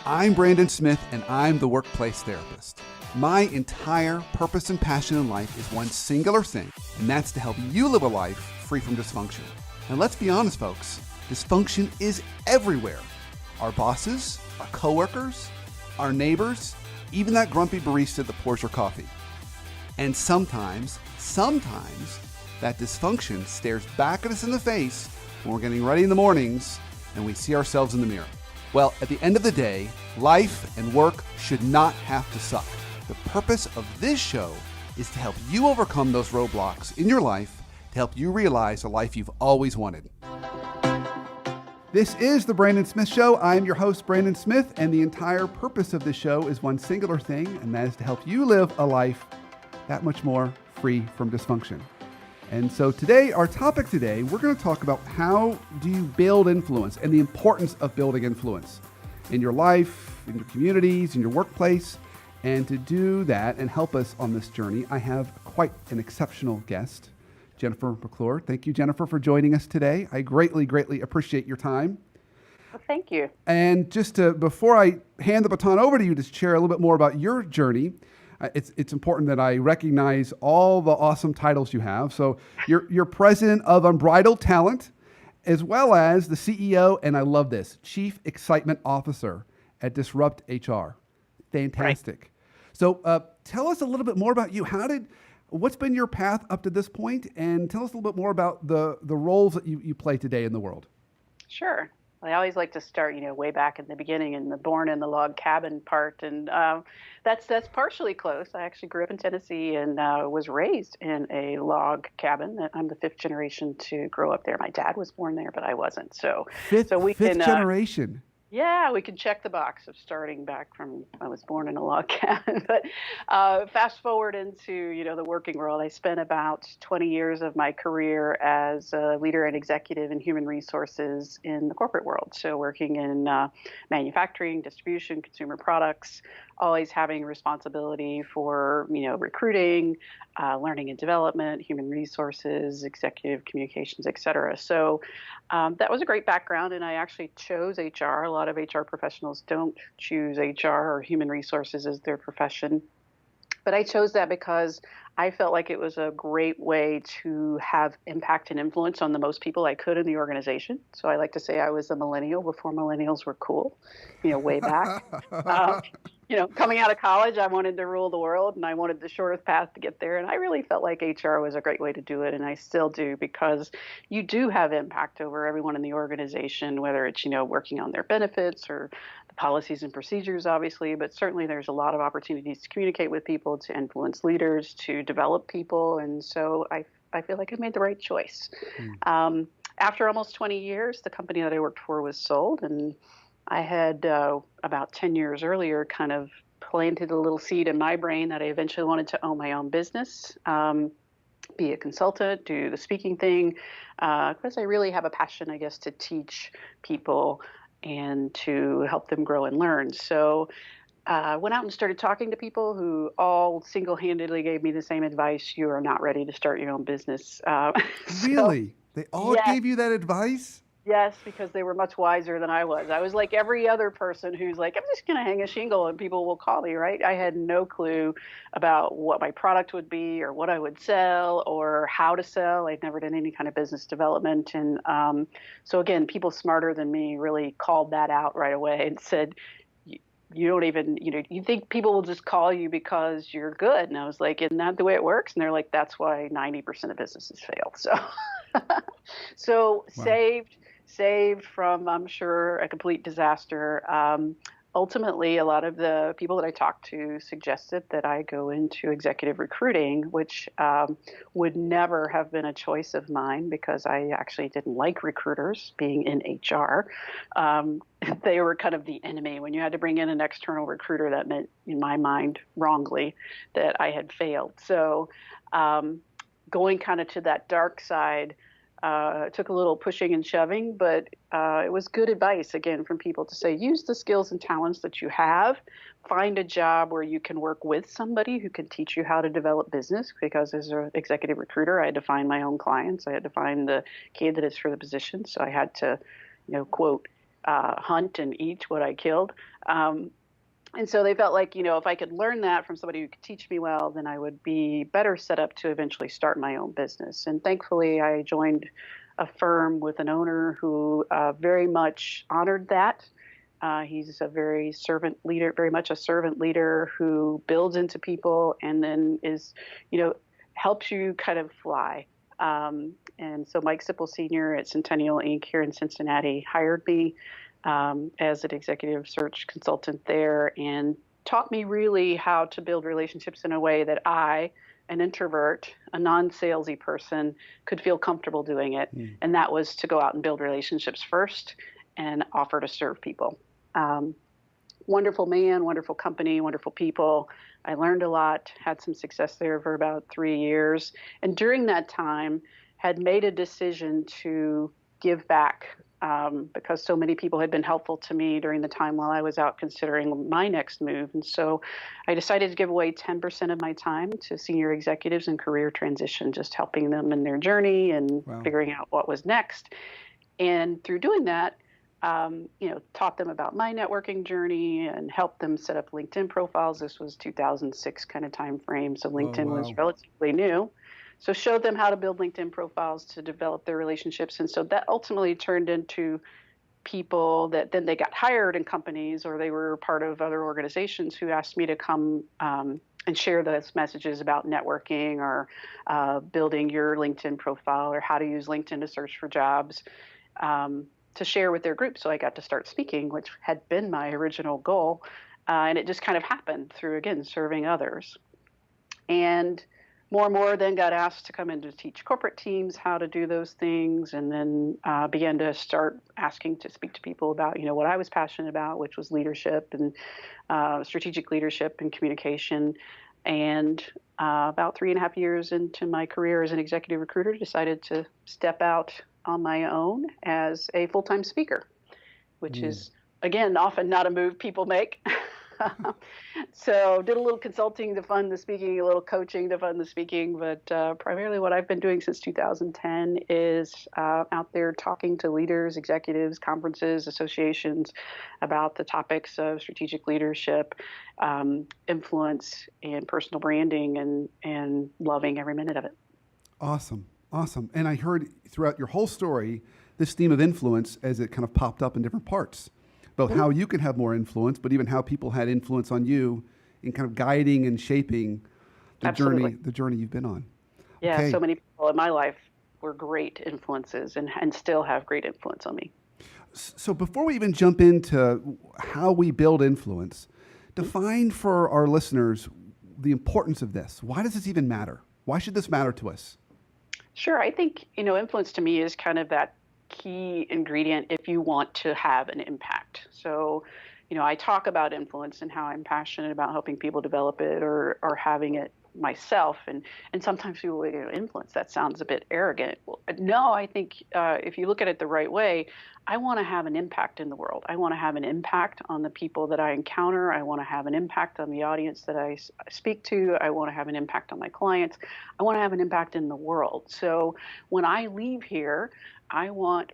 I'm Brandon Smith, and I'm the workplace therapist. My entire purpose and passion in life is one singular thing, and that's to help you live a life free from dysfunction. And let's be honest, folks, dysfunction is everywhere. Our bosses, our coworkers, our neighbors, even that grumpy barista that pours your coffee. And sometimes, that dysfunction stares back at us in the face when we're getting ready in the mornings and we see ourselves in the mirror. Well, at the end of the day, life and work should not have to suck. The purpose of this show is to help you overcome those roadblocks in your life to help you realize the life you've always wanted. This is The Brandon Smith Show. I'm your host, Brandon Smith, and the entire purpose of this show is one singular thing, and that is to help you live a life that much more free from dysfunction. And so today, our topic today, we're going to talk about how do you build influence and the importance of building influence in your life, in your communities, in your workplace. And to do that and help us on this journey, I have quite an exceptional guest, Jennifer McClure. Thank you, Jennifer, for joining us today. I greatly, greatly appreciate your time. Well, thank you. And before I hand the baton over to you to share a little bit more about your journey, it's important that I recognize all the awesome titles you have. So you're president of Unbridled Talent, as well as the CEO, and I love this, Chief Excitement Officer at DisruptHR. Fantastic. Right. So tell us a little bit more about you. What's been your path up to this point? And tell us a little bit more about the roles that you play today in the world. Sure. I always like to start, way back in the beginning in the born in the log cabin part. And that's partially close. I actually grew up in Tennessee and was raised in a log cabin. I'm the fifth generation to grow up there. My dad was born there, but I wasn't. Fifth generation. Yeah, we can check the box of starting back from I was born in a log cabin. But fast forward into, the working world, I spent about 20 years of my career as a leader and executive in human resources in the corporate world. So working in manufacturing, distribution, consumer products, always having responsibility for, recruiting, learning and development, human resources, executive communications, et cetera. So that was a great background, and I actually chose HR. A lot of HR professionals don't choose HR or human resources as their profession. But I chose that because I felt like it was a great way to have impact and influence on the most people I could in the organization. So I like to say I was a millennial before millennials were cool, way back. Coming out of college, I wanted to rule the world, and I wanted the shortest path to get there. And I really felt like HR was a great way to do it, and I still do, because you do have impact over everyone in the organization, whether it's, working on their benefits or the policies and procedures, obviously, but certainly there's a lot of opportunities to communicate with people, to influence leaders, to develop people. And so I feel like I made the right choice. After almost 20 years, the company that I worked for was sold, and I had about 10 years earlier kind of planted a little seed in my brain that I eventually wanted to own my own business, be a consultant, do the speaking thing, because I really have a passion, I guess, to teach people and to help them grow and learn. So I went out and started talking to people who all single-handedly gave me the same advice: you are not ready to start your own business. Really? They all gave you that advice? Yes, because they were much wiser than I was. I was like every other person who's like, I'm just going to hang a shingle and people will call me, right? I had no clue about what my product would be or what I would sell or how to sell. I'd never done any kind of business development. And so again, people smarter than me really called that out right away and said, you don't even, you think people will just call you because you're good. And I was like, isn't that the way it works? And they're like, that's why 90% of businesses fail. So Wow. saved from, I'm sure, a complete disaster. Ultimately, a lot of the people that I talked to suggested that I go into executive recruiting, which would never have been a choice of mine because I actually didn't like recruiters being in HR. They were kind of the enemy. When you had to bring in an external recruiter, that meant, in my mind, wrongly, that I had failed. So going kind of to that dark side, it took a little pushing and shoving, but it was good advice, again, from people to say, use the skills and talents that you have, find a job where you can work with somebody who can teach you how to develop business, because as an executive recruiter, I had to find my own clients. I had to find the candidates for the position. So I had to, quote, hunt and eat what I killed. And so they felt like, if I could learn that from somebody who could teach me well, then I would be better set up to eventually start my own business. And thankfully, I joined a firm with an owner who very much honored that. He's a very servant leader, very much a servant leader who builds into people and then helps you kind of fly. And so Mike Sipple Sr. at Centennial Inc. here in Cincinnati hired me as an executive search consultant there and taught me really how to build relationships in a way that I, an introvert, a non-salesy person, could feel comfortable doing it. And that was to go out and build relationships first and offer to serve people. Wonderful man, wonderful company, wonderful people. I learned a lot, had some success there for about 3 years. And during that time, had made a decision to give back because so many people had been helpful to me during the time while I was out considering my next move. And so I decided to give away 10% of my time to senior executives in career transition, just helping them in their journey and figuring out what was next. And through doing that, taught them about my networking journey and helped them set up LinkedIn profiles. This was 2006 kind of time frame, so LinkedIn was relatively new. So showed them how to build LinkedIn profiles to develop their relationships. And so that ultimately turned into people that then they got hired in companies or they were part of other organizations who asked me to come and share those messages about networking or building your LinkedIn profile or how to use LinkedIn to search for jobs to share with their group. So I got to start speaking, which had been my original goal. And it just kind of happened through, again, serving others. And more then got asked to come in to teach corporate teams how to do those things, and then began to start asking to speak to people about, what I was passionate about, which was leadership and strategic leadership and communication. And about 3.5 years into my career as an executive recruiter, decided to step out on my own as a full-time speaker, which is, again, often not a move people make. So did a little consulting to fund the speaking, a little coaching to fund the speaking, but primarily what I've been doing since 2010 is out there talking to leaders, executives, conferences, associations about the topics of strategic leadership, influence, and personal branding, and loving every minute of it. Awesome. And I heard throughout your whole story this theme of influence as it kind of popped up in different parts. Both how you can have more influence, but even how people had influence on you in kind of guiding and shaping the journey you've been on. Yeah, okay. So many people in my life were great influences and still have great influence on me. So before we even jump into how we build influence, define for our listeners the importance of this. Why does this even matter? Why should this matter to us? Sure. I think, influence to me is kind of that key ingredient if you want to have an impact. So, I talk about influence and how I'm passionate about helping people develop it or having it myself. And sometimes people influence, that sounds a bit arrogant. Well, no, I think if you look at it the right way, I want to have an impact in the world. I want to have an impact on the people that I encounter. I want to have an impact on the audience that I speak to. I want to have an impact on my clients. I want to have an impact in the world. So when I leave here, I want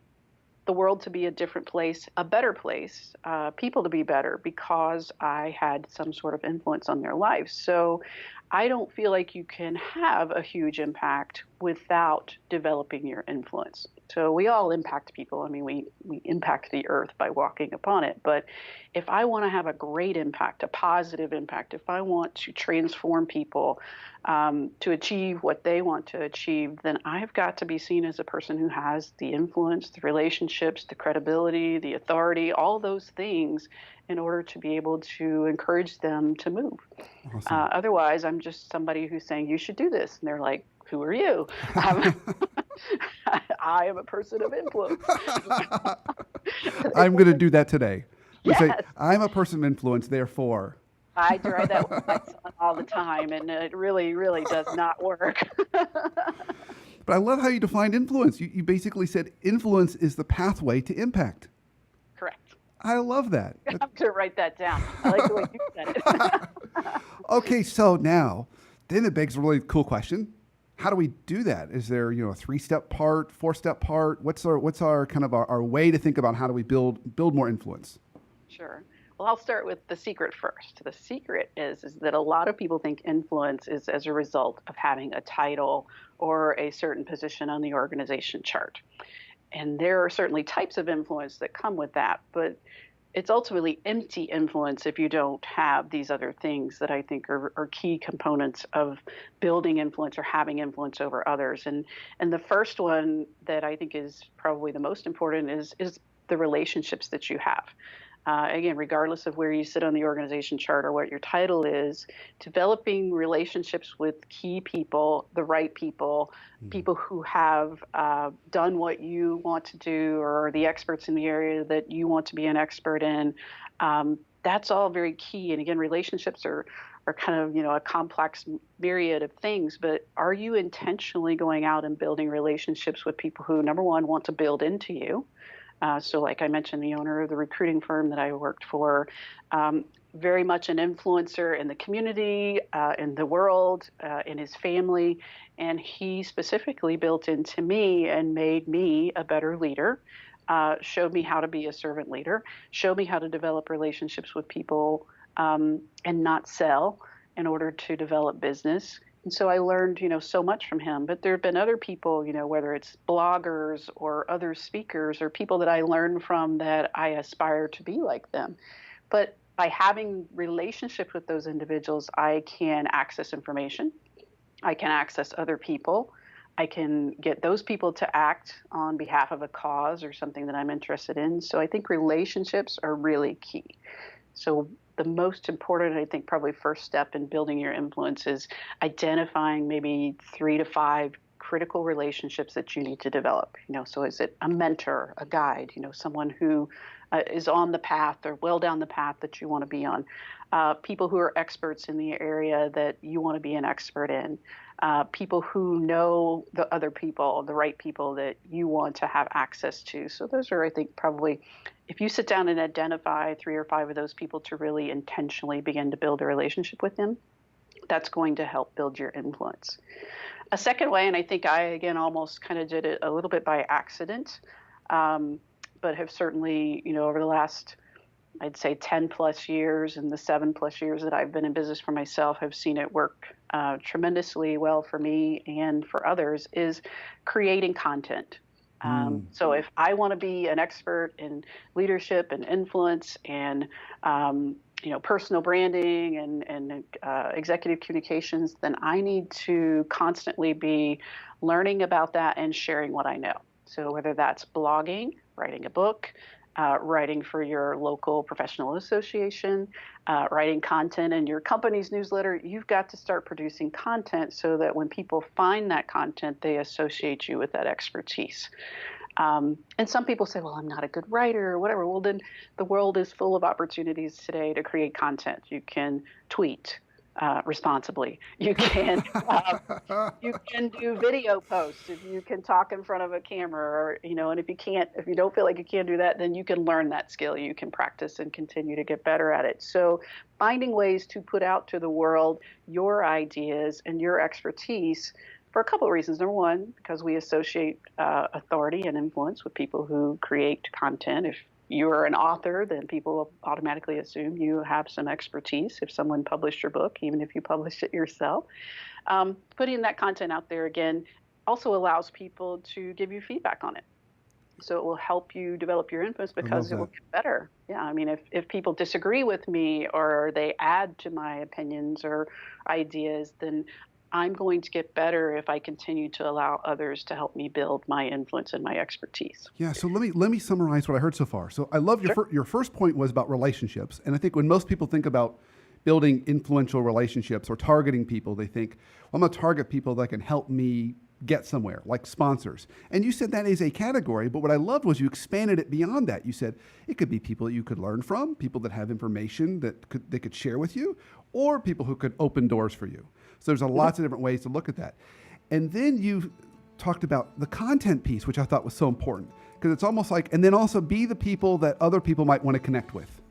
the world to be a different place, a better place, people to be better because I had some sort of influence on their lives. So I don't feel like you can have a huge impact without developing your influence. So we all impact people. I mean, we impact the earth by walking upon it. But if I want to have a great impact, a positive impact, if I want to transform people to achieve what they want to achieve, then I've got to be seen as a person who has the influence, the relationships, the credibility, the authority, all those things in order to be able to encourage them to move. Awesome. Otherwise, I'm just somebody who's saying, you should do this. And they're like, who are you? I am a person of influence. I'm going to do that today. Yes. Say, I'm a person of influence, therefore. I try that with my son all the time, and it really, really does not work. But I love how you defined influence. You basically said influence is the pathway to impact. Correct. I love that. I'm going to write that down. I like the way you said it. Okay, so now, then it begs a really cool question. how do we do that? Is there, a 3-step part, 4-step part? What's our kind of our way to think about how do we build more influence? Sure. Well, I'll start with the secret first. The secret is that a lot of people think influence is as a result of having a title or a certain position on the organization chart. And there are certainly types of influence that come with that, but it's ultimately empty influence if you don't have these other things that I think are key components of building influence or having influence over others. And the first one that I think is probably the most important is the relationships that you have. Again, regardless of where you sit on the organization chart or what your title is, developing relationships with key people, the right people, people who have done what you want to do or are the experts in the area that you want to be an expert in, that's all very key. And again, relationships are kind of, a complex myriad of things, but are you intentionally going out and building relationships with people who, number one, want to build into you? So like I mentioned, the owner of the recruiting firm that I worked for, very much an influencer in the community, in the world, in his family. And he specifically built into me and made me a better leader, showed me how to be a servant leader, showed me how to develop relationships with people and not sell in order to develop business. And so I learned, so much from him. But there have been other people, whether it's bloggers or other speakers or people that I learned from that I aspire to be like them. But by having relationships with those individuals, I can access information. I can access other people. I can get those people to act on behalf of a cause or something that I'm interested in. So I think relationships are really key. So the most important, I think, probably first step in building your influence is identifying maybe 3 to 5 critical relationships that you need to develop. So is it a mentor, a guide, someone who is on the path or well down the path that you want to be on, people who are experts in the area that you want to be an expert in, people who know the other people, the right people that you want to have access to. So those are, I think, probably, if you sit down and identify 3 or 5 of those people to really intentionally begin to build a relationship with them, that's going to help build your influence. A second way, and I think I, again, almost kind of did it a little bit by accident, but have certainly, over the last, I'd say 10 plus years and the 7 plus years that I've been in business for myself, have seen it work tremendously well for me and for others, is creating content. So if I want to be an expert in leadership and influence and, personal branding and executive communications, then I need to constantly be learning about that and sharing what I know. So whether that's blogging, writing a book, writing for your local professional association, writing content in your company's newsletter, you've got to start producing content so that when people find that content, they associate you with that expertise. And some people say, well, I'm not a good writer or whatever. Well, then the world is full of opportunities today to create content. You can tweet responsibly. You can do video posts. If you can talk in front of a camera, or, and if you don't feel like you can do that, then you can learn that skill. You can practice and continue to get better at it. So finding ways to put out to the world your ideas and your expertise for a couple of reasons. Number one, because we associate authority and influence with people who create content. If you're an author, then people automatically assume you have some expertise if someone published your book, even if you published it yourself. Putting that content out there, again, also allows people to give you feedback on it. So it will help you develop your influence because it will get better. Yeah, I mean, if people disagree with me or they add to my opinions or ideas, then I'm going to get better if I continue to allow others to help me build my influence and my expertise. Yeah, so let me summarize what I heard so far. So I love your first point was about relationships. And I think when most people think about building influential relationships or targeting people, they think, well, I'm going to target people that can help me get somewhere, like sponsors. And you said that is a category, but what I loved was you expanded it beyond that. You said it could be people that you could learn from, people that have information that they could share with you, or people who could open doors for you. So there's lots of different ways to look at that. And then you talked about the content piece, which I thought was so important, because it's almost like, and then also be the people that other people might want to connect with.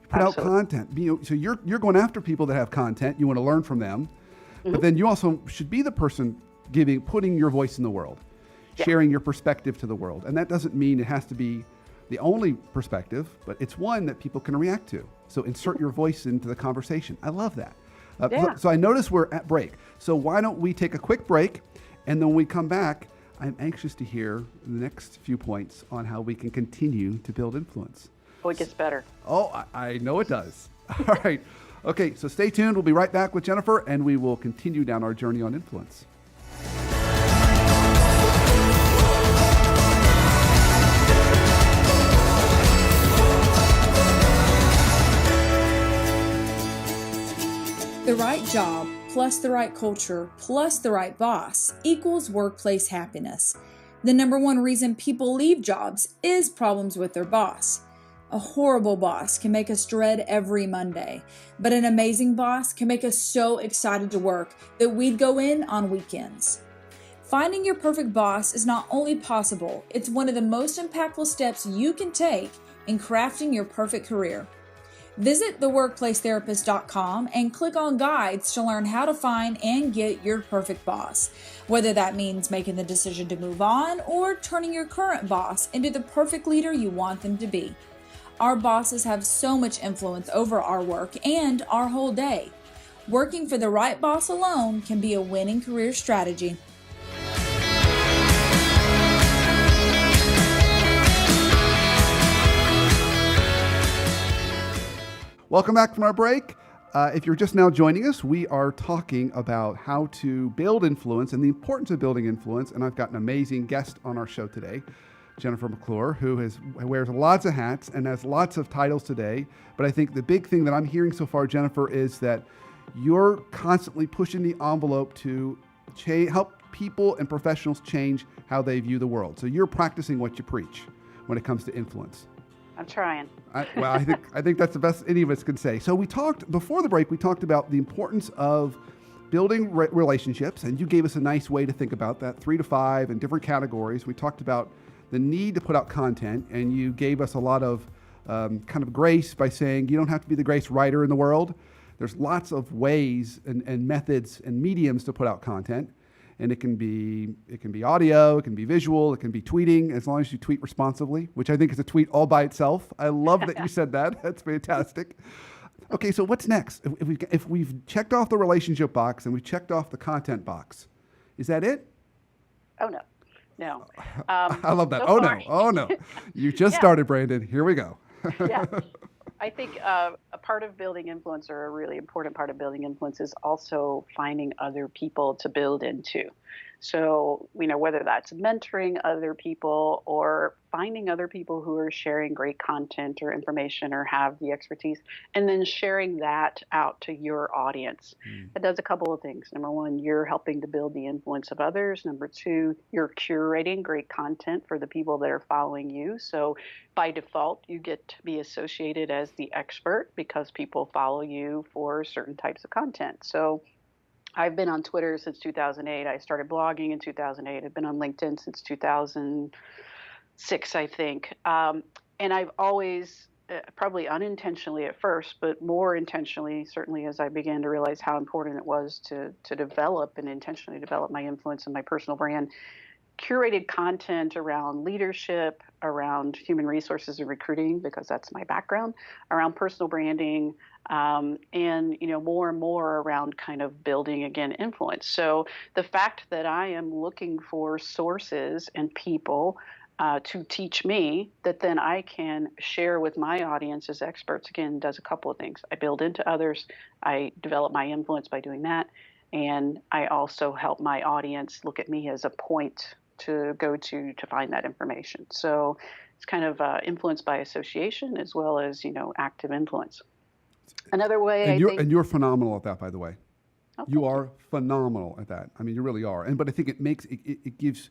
You put out content. So you're going after people that have content. You want to learn from them, but then you also should be the person putting your voice in the world, sharing your perspective to the world. And that doesn't mean it has to be the only perspective, but it's one that people can react to. So insert your voice into the conversation. I love that. So I notice we're at break. So why don't we take a quick break, and then when we come back, I'm anxious to hear the next few points on how we can continue to build influence. Oh, it gets better. Oh, I know it does. All right. Okay, so stay tuned. We'll be right back with Jennifer, and we will continue down our journey on influence. The right job plus the right culture plus the right boss equals workplace happiness. The number one reason people leave jobs is problems with their boss. A horrible boss can make us dread every Monday, but an amazing boss can make us so excited to work that we'd go in on weekends. Finding your perfect boss is not only possible, it's one of the most impactful steps you can take in crafting your perfect career. Visit theworkplacetherapist.com and click on guides to learn how to find and get your perfect boss, whether that means making the decision to move on or turning your current boss into the perfect leader you want them to be. Our bosses have so much influence over our work and our whole day. Working for the right boss alone can be a winning career strategy. Welcome back from our break. If you're just now joining us, we are talking about how to build influence and the importance of building influence. And I've got an amazing guest on our show today, Jennifer McClure, who wears lots of hats and has lots of titles today. But I think the big thing that I'm hearing so far, Jennifer, is that you're constantly pushing the envelope to help people and professionals change how they view the world. So you're practicing what you preach when it comes to influence. I'm trying. I think that's the best any of us can say. So we talked before the break. We talked about the importance of building relationships, and you gave us a nice way to think about that, 3 to 5 in different categories. We talked about the need to put out content, and you gave us a lot of kind of grace by saying you don't have to be the greatest writer in the world. There's lots of ways and methods and mediums to put out content. And it can be audio, it can be visual, it can be tweeting, as long as you tweet responsibly, which I think is a tweet all by itself. I love that you said that. That's fantastic. Okay, so what's next? If we've checked off the relationship box and we've checked off the content box, is that it? Oh, no. I love that. So Oh, far. no. Oh, no. You just started, Brandon. Here we go. Yeah. I think a part of building influence, or a really important part of building influence, is also finding other people to build into. So, whether that's mentoring other people or finding other people who are sharing great content or information or have the expertise, and then sharing that out to your audience. It does a couple of things. Number one, you're helping to build the influence of others. Number two, you're curating great content for the people that are following you. So by default, you get to be associated as the expert because people follow you for certain types of content. So I've been on Twitter since 2008. I started blogging in 2008. I've been on LinkedIn since 2006, I think. And I've always, probably unintentionally at first, but more intentionally, certainly as I began to realize how important it was to develop and intentionally develop my influence and my personal brand, curated content around leadership, around human resources and recruiting, because that's my background, around personal branding, and more and more around kind of building, again, influence. So the fact that I am looking for sources and people to teach me that then I can share with my audience as experts, again, does a couple of things. I build into others. I develop my influence by doing that. And I also help my audience look at me as a point to go to find that information. So it's kind of influence by association as well as, active influence. Another way, and you're phenomenal at that, by the way. Oh, you are phenomenal at that. I mean, you really are. But I think it gives,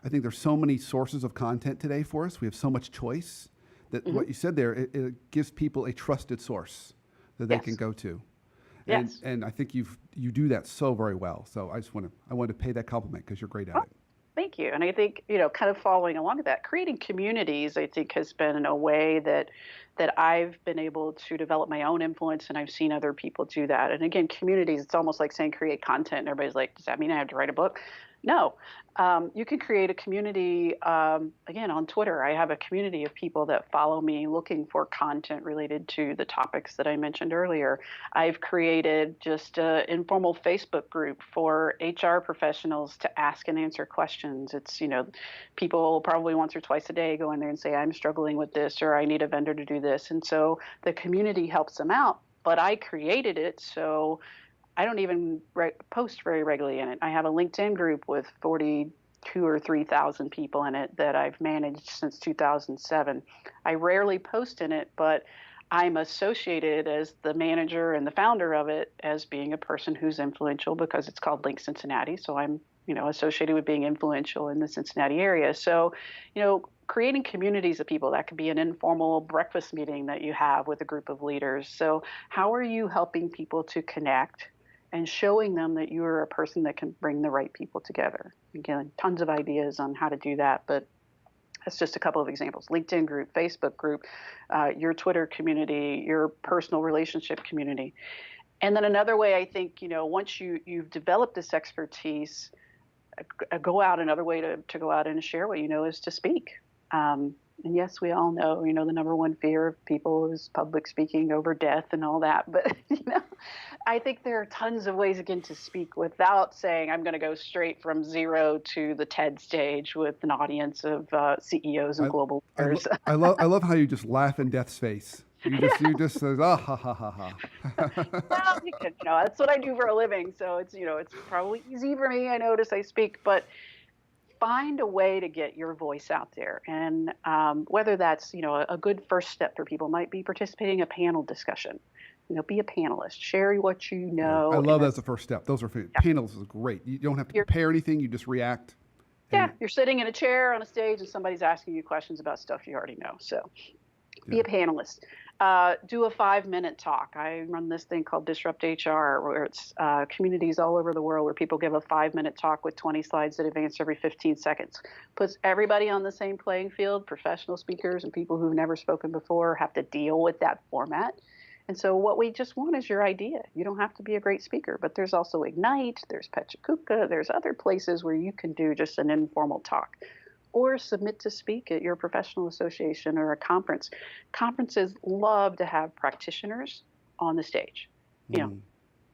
I think there's so many sources of content today for us. We have so much choice that what you said there, it gives people a trusted source that they can go to. Yes. And I think you do that so very well. So I want to pay that compliment because you're great at it. Thank you. And I think, kind of following along with that, creating communities, I think, has been a way that I've been able to develop my own influence, and I've seen other people do that. And again, communities, it's almost like saying create content. And everybody's like, does that mean I have to write a book? No, you can create a community. Again, on Twitter, I have a community of people that follow me looking for content related to the topics that I mentioned earlier. I've created just an informal Facebook group for HR professionals to ask and answer questions. It's, people probably once or twice a day go in there and say, I'm struggling with this, or I need a vendor to do this. And so the community helps them out, but I created it. So I don't even post very regularly in it. I have a LinkedIn group with 42 or 3,000 people in it that I've managed since 2007. I rarely post in it, but I'm associated as the manager and the founder of it as being a person who's influential because it's called Link Cincinnati. So I'm, associated with being influential in the Cincinnati area. So, creating communities of people, that could be an informal breakfast meeting that you have with a group of leaders. So how are you helping people to connect and showing them that you're a person that can bring the right people together? Again, tons of ideas on how to do that, but that's just a couple of examples. LinkedIn group, Facebook group, your Twitter community, your personal relationship community. And then another way, I think, once you've developed this expertise, another way to go out and share what you know is to speak. And yes, we all know, the number one fear of people is public speaking over death and all that. But, I think there are tons of ways, again, to speak without saying I'm going to go straight from zero to the TED stage with an audience of CEOs and global leaders. I love how you just laugh in death's face. You just says, ah, ha, ha, ha, ha. Well, that's what I do for a living. So it's, it's probably easy for me. I notice I speak, but find a way to get your voice out there. And whether that's, a good first step for people might be participating in a panel discussion. Be a panelist, share what you know. I love that's the first step. Those are panels is great. You don't have to prepare anything. You just react. Yeah, you're sitting in a chair on a stage and somebody's asking you questions about stuff you already know. So be a panelist. Do a 5-minute talk. I run this thing called DisruptHR, where it's communities all over the world where people give a 5-minute talk with 20 slides that advance every 15 seconds. Puts everybody on the same playing field. Professional speakers and people who've never spoken before have to deal with that format. And so what we just want is your idea. You don't have to be a great speaker, but there's also Ignite, there's Pechakuka, there's other places where you can do just an informal talk or submit to speak at your professional association or a conference. Conferences love to have practitioners on the stage.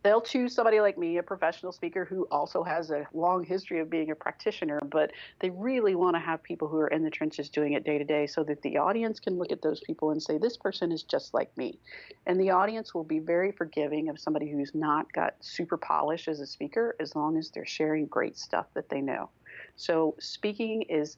They'll choose somebody like me, a professional speaker who also has a long history of being a practitioner, but they really want to have people who are in the trenches doing it day to day so that the audience can look at those people and say, this person is just like me. And the audience will be very forgiving of somebody who's not got super polish as a speaker, as long as they're sharing great stuff that they know. So speaking is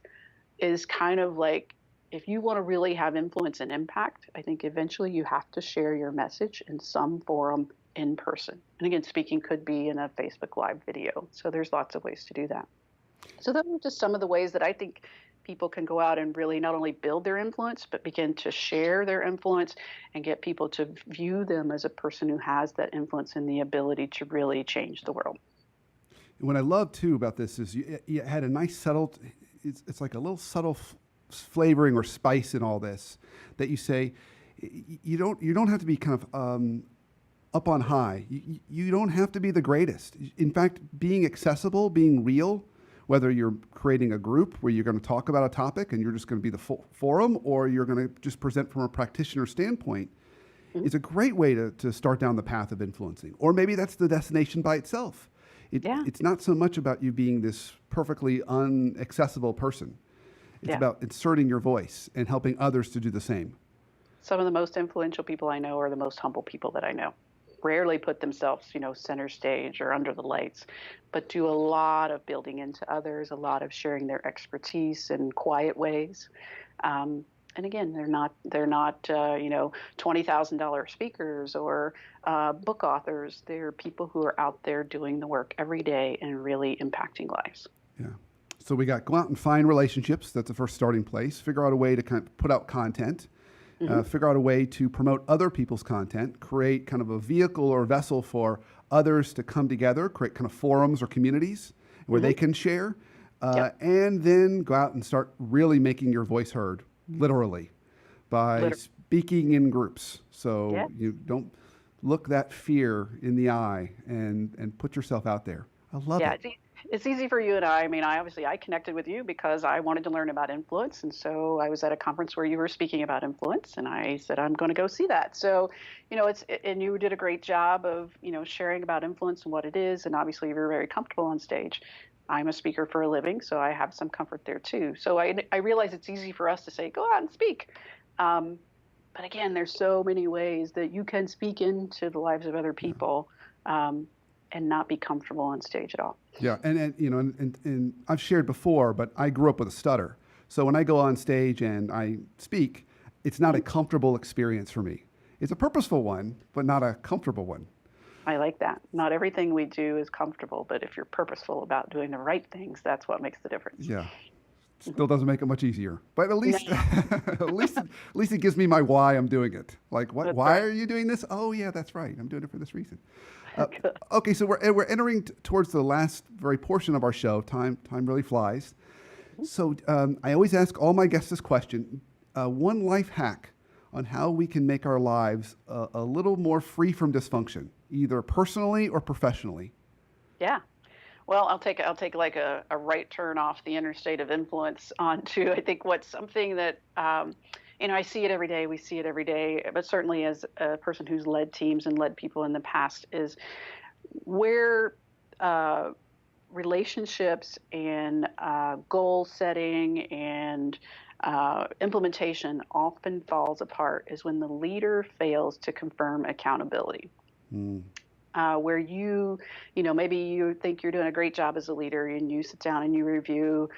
kind of like, if you want to really have influence and impact, I think eventually you have to share your message in some forum in person. And again, speaking could be in a Facebook Live video. So there's lots of ways to do that. So those are just some of the ways that I think people can go out and really not only build their influence, but begin to share their influence and get people to view them as a person who has that influence and the ability to really change the world. What I love too about this is you had a nice subtle, it's like a little subtle flavoring or spice in all this that you say, you don't have to be kind of up on high. You don't have to be the greatest. In fact, being accessible, being real, whether you're creating a group where you're going to talk about a topic and you're just going to be the forum, or you're going to just present from a practitioner standpoint, is a great way to start down the path of influencing. Or maybe that's the destination by itself. It's not so much about you being this perfectly unaccessible person. It's about inserting your voice and helping others to do the same. Some of the most influential people I know are the most humble people that I know. Rarely put themselves, center stage or under the lights, but do a lot of building into others, a lot of sharing their expertise in quiet ways. And again, they're not $20,000 speakers or book authors. They're people who are out there doing the work every day and really impacting lives. Yeah. So we got go out and find relationships. That's the first starting place. Figure out a way to kind of put out content. Figure out a way to promote other people's content, create kind of a vehicle or vessel for others to come together, create kind of forums or communities where they can share, and then go out and start really making your voice heard, literally, by speaking in groups. So you don't look that fear in the eye and put yourself out there. I love it. It's easy for you and I. I mean, I connected with you because I wanted to learn about influence. And so I was at a conference where you were speaking about influence, and I said, I'm going to go see that. So, and you did a great job of, sharing about influence and what it is. And obviously you're very comfortable on stage. I'm a speaker for a living, so I have some comfort there too. So I realize it's easy for us to say, go out and speak. But again, there's so many ways that you can speak into the lives of other people. And not be comfortable on stage at all. Yeah, and I've shared before, but I grew up with a stutter. So when I go on stage and I speak, it's not a comfortable experience for me. It's a purposeful one, but not a comfortable one. I like that. Not everything we do is comfortable, but if you're purposeful about doing the right things, that's what makes the difference. Yeah. Still doesn't make it much easier, but at least, at least it gives me my why I'm doing it. Like, what? Why are you doing this? Oh, yeah, that's right. I'm doing it for this reason. Okay, so we're entering towards the last very portion of our show. Time really flies. So I always ask all my guests this question: one life hack on how we can make our lives a little more free from dysfunction, either personally or professionally. Yeah. Well, I'll take like a right turn off the interstate of influence onto, I think, what's something that, I see it every day. We see it every day, but certainly as a person who's led teams and led people in the past, is where relationships and goal setting and implementation often falls apart is when the leader fails to confirm accountability. Where maybe you think you're doing a great job as a leader, and you sit down and you review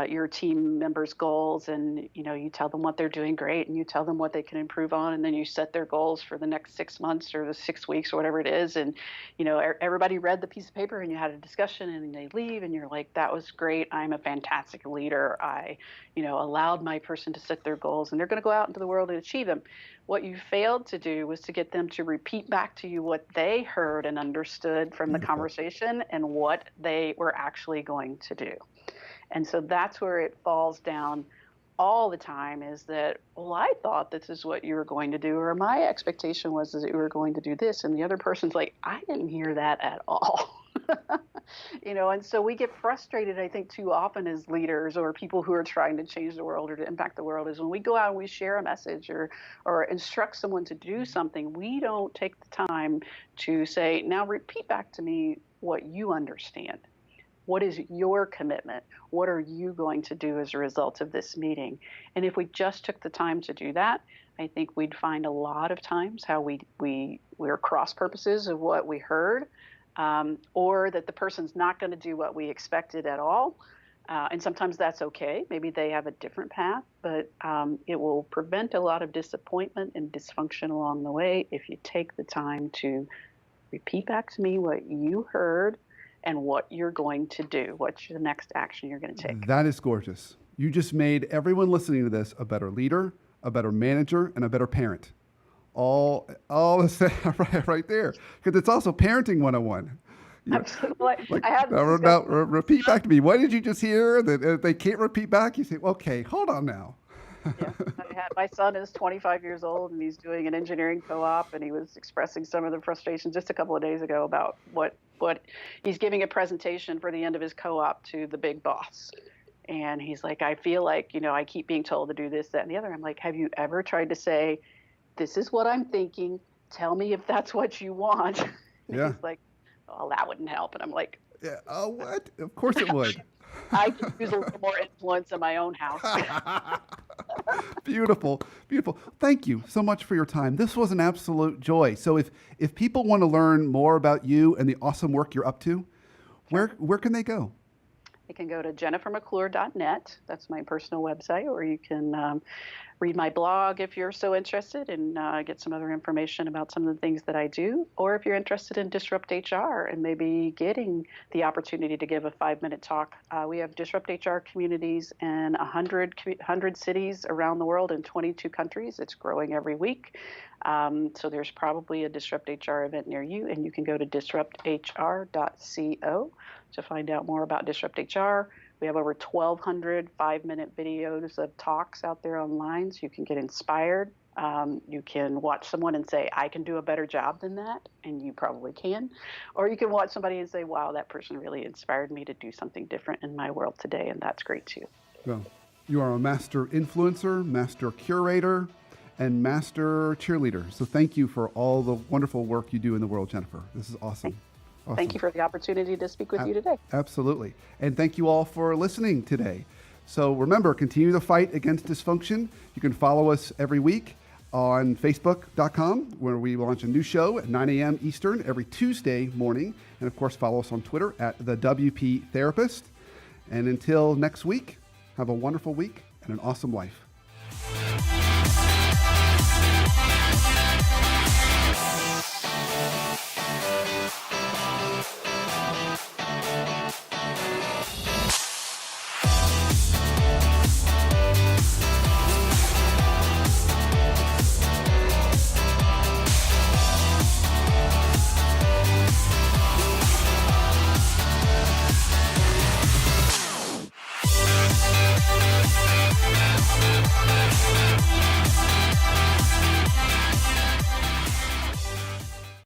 your team members' goals, and you tell them what they're doing great, and you tell them what they can improve on, and then you set their goals for the next 6 months or the 6 weeks or whatever it is, and everybody read the piece of paper, and you had a discussion, and they leave, and you're like, that was great. I'm a fantastic leader. I allowed my person to set their goals, and they're going to go out into the world and achieve them. What you failed to do was to get them to repeat back to you what they heard and understood from the conversation and what they were actually going to do. And so that's where it falls down all the time, is that, well, I thought this is what you were going to do, or my expectation was that you were going to do this. And the other person's like, I didn't hear that at all. And so we get frustrated, I think, too often as leaders or people who are trying to change the world or to impact the world, is when we go out and we share a message or instruct someone to do something, we don't take the time to say, now repeat back to me what you understand. What is your commitment? What are you going to do as a result of this meeting? And if we just took the time to do that, I think we'd find a lot of times how we're cross purposes of what we heard, or that the person's not going to do what we expected at all. And sometimes that's okay. Maybe they have a different path, but it will prevent a lot of disappointment and dysfunction along the way if you take the time to repeat back to me what you heard and what you're going to do. What's the next action you're going to take? That is gorgeous. You just made everyone listening to this a better leader, a better manager, and a better parent. All is right there. Because it's also parenting 101. Absolutely. Now, repeat back to me. What did you just hear? That they can't repeat back? You say, okay, hold on now. Yeah, my son is 25 years old, and he's doing an engineering co-op, and he was expressing some of the frustration just a couple of days ago about what he's giving a presentation for the end of his co-op to the big boss. And he's like, I feel like, I keep being told to do this, that, and the other. I'm like, have you ever tried to say, this is what I'm thinking, tell me if that's what you want? And he's like, well, that wouldn't help. And I'm like, yeah, oh, what? Of course it would. I could use a little more influence in my own house. Beautiful. Thank you so much for your time. This was an absolute joy. So if people want to learn more about you and the awesome work you're up to, where can they go? You can go to jennifermcclure.net. That's my personal website, or you can read my blog if you're so interested, and get some other information about some of the things that I do. Or if you're interested in DisruptHR and maybe getting the opportunity to give a 5-minute talk, we have DisruptHR communities in 100 cities around the world in 22 countries. It's growing every week. So there's probably a DisruptHR event near you, and you can go to disrupthr.co to find out more about DisruptHR. We have over 1,200 5-minute videos of talks out there online, so you can get inspired You can watch someone and say, I can do a better job than that, and you probably can. Or you can watch somebody and say, wow, that person really inspired me to do something different in my world today, and that's great too. Well, you are a master influencer, master curator, and master cheerleader. So thank you for all the wonderful work you do in the world, Jennifer. This is awesome. Awesome. Thank you for the opportunity to speak with you today. Absolutely. And thank you all for listening today. So remember, continue the fight against dysfunction. You can follow us every week on Facebook.com, where we launch a new show at 9 a.m. Eastern every Tuesday morning. And of course, follow us on Twitter at the WP Therapist. And until next week, have a wonderful week and an awesome life.